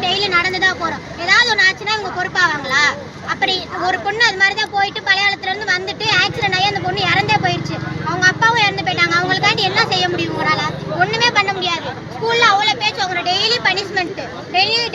Daily நடந்துதான் போறோம். ஏதாவது ஒன்று ஆச்சுன்னா இவங்க பொறுப்பாவாங்களா? அப்படி ஒரு பொண்ணு அது மாதிரி தான் போயிட்டு பழையாளத்துல இருந்து வந்துட்டு ஆக்சிடென்ட் ஆகி அந்த பொண்ணு இறந்தே போயிடுச்சு. அவங்க அப்பாவும் இறந்து போயிட்டாங்க. அவங்களுக்காண்டி என்ன செய்ய முடியும் உங்களால? ஒண்ணுமே பண்ண முடியாது. ஸ்கூல்ல அவ்வளவு பேச்சு அவங்க டெய்லி பனிஷ்மெண்ட்,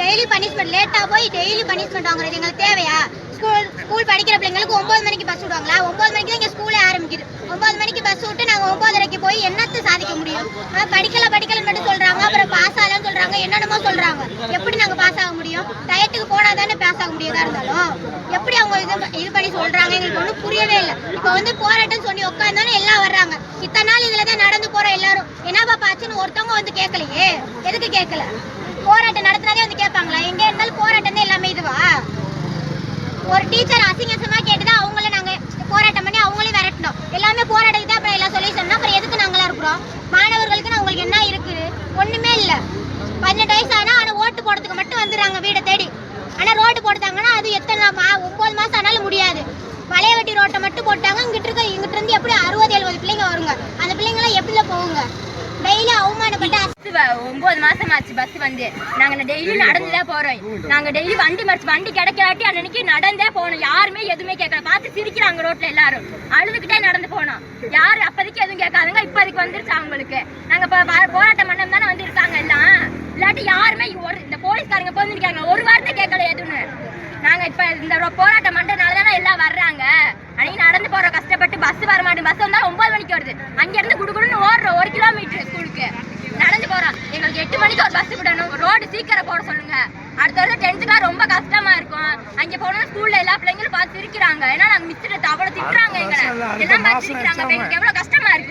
டெய்லி பனிஷ்மெண்ட், லேட்டா போய் டெய்லி பனிஷ்மெண்ட் வாங்குறது எங்களுக்கு தேவையா? ஸ்கூல் படிக்கிற பிள்ளைங்களுக்கு 9 மணிக்கு பஸ் விடுவாங்களா? 9 மணிக்கு தான் இங்க ஸ்கூலே ஆரம்பிக்குது. 9 மணிக்கு பஸ் விட்டு நாங்க 9:30க்கு போய் என்னத்தை சாதிக்க முடியும்? படிக்கலன்னு மட்டும் சொல்றாங்க. அப்புறம் பாஸ் ஆகலன்னு சொல்றாங்க, என்னென்னமோ சொல்றாங்க. எப்படி நாங்க பாஸ் ஆக முடியும்? டயத்துக்கு போனா தானே பாஸ் ஆக முடியாதா இருந்தாலும் எப்படி அவங்க இது பண்ணி சொல்றாங்க? எங்களுக்கு ஒன்றும் புரியவே இல்லை. இப்போ வந்து போராட்டம் சொல்லி உட்காந்தானே எல்லாம் வர்றாங்க. இத்தனை நாள் இதுலதான் நடந்து போறோம் எல்லாரும். என்னப்பா பாச்சுன்னு ஒருத்தவங்க வந்து கேட்கலையே. எதுக்கு கேட்கல? போராட்டம் நடத்தினதே வந்து கேட்பாங்களா? எங்க இருந்தாலும் போராட்டம் எல்லாமே இதுவா? ஒரு டீச்சர் அசிங்கசமா கேட்டுதான் அவங்கள நாங்க போராட்டம் பண்ணி அவங்களையும் விரட்டணும். எல்லாமே போராட்டத்துக்கு தான் அப்புறம் எல்லாம் சொல்யூஷன். அப்புறம் எதுக்கு நாங்களா இருக்கிறோம்? மாணவர்களுக்கு உங்களுக்கு என்ன இருக்கு? ஒண்ணுமே இல்ல. 18 வயசு ஆனா ஓட்டு போடுறதுக்கு மட்டும் வந்துடுறாங்க வீடை தேடி. ஆனா ரோடு போட்டாங்கன்னா அது எத்தனை 9 மாசம் ஆனாலும் முடியாது. வளைய வெட்டி ரோட்டை மட்டும் போட்டாங்க. இங்கிட்டு இருந்து எப்படி 60-70 பிள்ளைங்க வருங்க. அந்த பிள்ளைங்க எல்லாம் எப்படில போகுங்க? டெய்லி அவமானப்பட்டு 9 மாசம் ஆச்சு பஸ் வந்து. நாங்க டெய்லி நடந்துதான் போறோம். நாங்க டெய்லி வண்டி கிடைக்காட்டி அன்னைக்கு நடந்தே போனோம். யாருமே எதுவுமே கேட்கல. பார்த்து சிரிக்கிறாங்க ரோட்ல எல்லாரும். அழுதுகிட்டே நடந்து போனோம். யாரு அப்போதைக்கு எதுவும் கேட்காதுங்க. இப்ப அதுக்கு வந்துருச்சு அவங்களுக்கு. நாங்க போராட்டம் பண்ணம் தானே வந்து இருக்காங்க எல்லாம். இல்லாட்டி யாருமே இந்த போலீஸ்காரங்க போந்துருக்காங்க. ஒரு வாரத்தை கேட்கல எதுன்னு. நாங்க இப்ப இந்த போராட்டம் பண்றதுனாலதானே எல்லாம் வர்றாங்க. அன்னைக்கு நடந்து போற கஷ்டப்பட்டு பஸ் வர மாட்டேன். பஸ் வந்தா 9 மணிக்கு வருது. அங்க இருந்து குடுக்குன்னு ஓடுறோம் 1 கிலோமீட்டர் ஸ்கூலுக்கு நடந்து போறோம். எங்களுக்கு 8 மணிக்கு ஒரு பஸ் விடணும். ரோடு சீக்கிரம் போட சொல்லுங்க. அடுத்த வருஷம் 10th ரொம்ப கஷ்டமா இருக்கும். அங்க போனா ஸ்கூல்ல எல்லா பிள்ளைங்களும் பார்த்து சிரிக்கிறாங்க. ஏன்னா நாங்க மிஸ்டர் அவ்வளவு திட்டுறாங்க. எங்களை எல்லாம் பார்த்து சிரிக்கிறாங்க. எங்களுக்கு எவ்வளவு கஷ்டமா இருக்கு.